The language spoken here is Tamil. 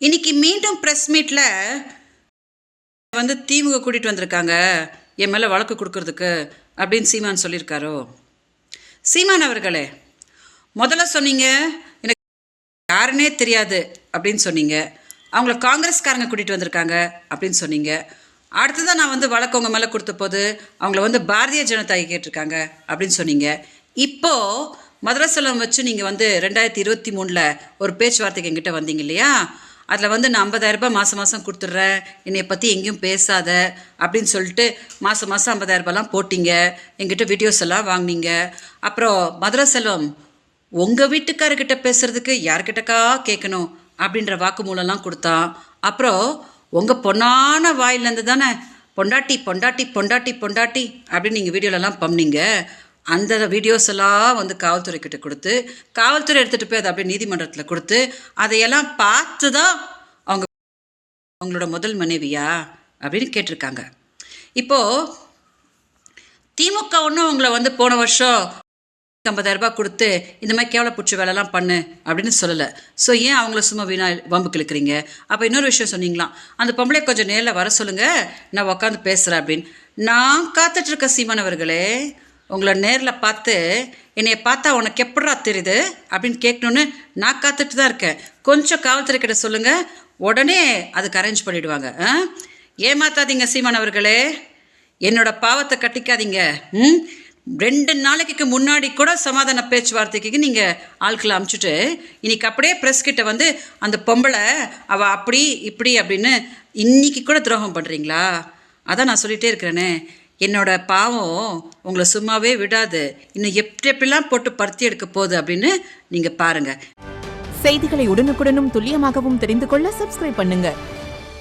இன்னைக்கு மீண்டும் ப்ரெஸ் மீட்டில் வந்து திமுக கூட்டிகிட்டு வந்திருக்காங்க என் மேலே வழக்கு கொடுக்கறதுக்கு அப்படின்னு சீமான் சொல்லியிருக்காரோ? சீமான் அவர்களே, முதல்ல சொன்னீங்க எனக்கு யாருன்னே தெரியாது அப்படின்னு சொன்னீங்க. அவங்கள காங்கிரஸ்காரங்க கூட்டிகிட்டு வந்திருக்காங்க அப்படின்னு சொன்னீங்க. அடுத்ததான் நான் வந்து வழக்கு உங்கள் மேலே கொடுத்த போது அவங்கள வந்து பாரதிய ஜனதா கேட்டிருக்காங்க அப்படின்னு சொன்னீங்க. இப்போது மதரசலம் வச்சு நீங்கள் வந்து 2023 ஒரு பேச்சுவார்த்தைக்கு எங்கிட்ட வந்தீங்க இல்லையா? அதில் வந்து நான் 50,000 ரூபாய் மாதம் கொடுத்துட்றேன், என்னை பற்றி எங்கேயும் பேசாத அப்படின்னு சொல்லிட்டு மாதம் 50,000 ரூபாய்லாம் போட்டிங்க. எங்கிட்ட வீடியோஸ் எல்லாம் வாங்கினீங்க. அப்புறம் மதரசெல்வம் உங்கள் வீட்டுக்காரர்கிட்ட பேசுகிறதுக்கு யார்கிட்டக்கா கேட்கணும் அப்படின்ற வாக்குமூலம்லாம் கொடுத்தான். அப்புறம் உங்கள் பொண்ணான வாயிலேருந்து தானே பொண்டாட்டி பொண்டாட்டி பொண்டாட்டி பொண்டாட்டி அப்படின்னு நீங்கள் வீடியோலலாம் பண்ணீங்க. அந்த வீடியோஸ் எல்லாம் வந்து காவல்துறைக்கிட்ட கொடுத்து காவல்துறை எடுத்துகிட்டு போய் அதை அப்படியே நீதிமன்றத்தில் கொடுத்து அதையெல்லாம் பார்த்து தான் அவங்களோட முதல் மனைவியா அப்படின்னு கேட்டிருக்காங்க. இப்போது திமுக ஒன்றும் அவங்கள வந்து போன வருஷம் 50,000 ரூபாய் கொடுத்து இந்த மாதிரி கேவலப்பூச்சி வேலைலாம் பண்ணு அப்படின்னு சொல்லலை. ஸோ ஏன் அவங்கள சும்மா வீணா வம்பு கிழக்கிறீங்க? அப்போ இன்னொரு விஷயம் சொன்னீங்களாம், அந்த பொம்பளை கொஞ்சம் நேரில் வர சொல்லுங்கள், நான் உட்காந்து பேசுகிறேன் அப்படின்னு. நான் காத்துட்ருக்க சீமான் அவர்களே, உங்களை நேரில் பார்த்து என்னைய பார்த்தா உனக்கு எப்படா தெரியுது அப்படின்னு கேட்கணுன்னு நான் காத்துட்டு தான் இருக்கேன். கொஞ்சம் காவல்துறை கிட்ட சொல்லுங்கள், உடனே அதுக்கு அரேஞ்ச் பண்ணிவிடுவாங்க. ஏமாத்தாதீங்க சீமான் அவர்களே, என்னோட பாவத்தை கட்டிக்காதீங்க. 2 நாளைக்கு முன்னாடி கூட சமாதான பேச்சுவார்த்தைக்கு நீங்கள் ஆட்களை அமுச்சுட்டு இன்னைக்கு அப்படியே ப்ரெஸ் கிட்ட வந்து அந்த பொம்பளை அவள் அப்படி இப்படி அப்படின்னு இன்னைக்கு கூட துரோகம் பண்ணுறீங்களா? அதான் நான் சொல்லிகிட்டே இருக்கிறேனே, என்னோட பாவம் உங்களை சும்மாவே விடாது. இன்னும் எப்படிலாம் போட்டு பருத்தி எடுக்க போகுது அப்படின்னு நீங்கள் பாருங்கள். செய்திகளை உடனுக்குடனும் துல்லியமாகவும் தெரிந்து கொள்ள சப்ஸ்கிரைப் பண்ணுங்க.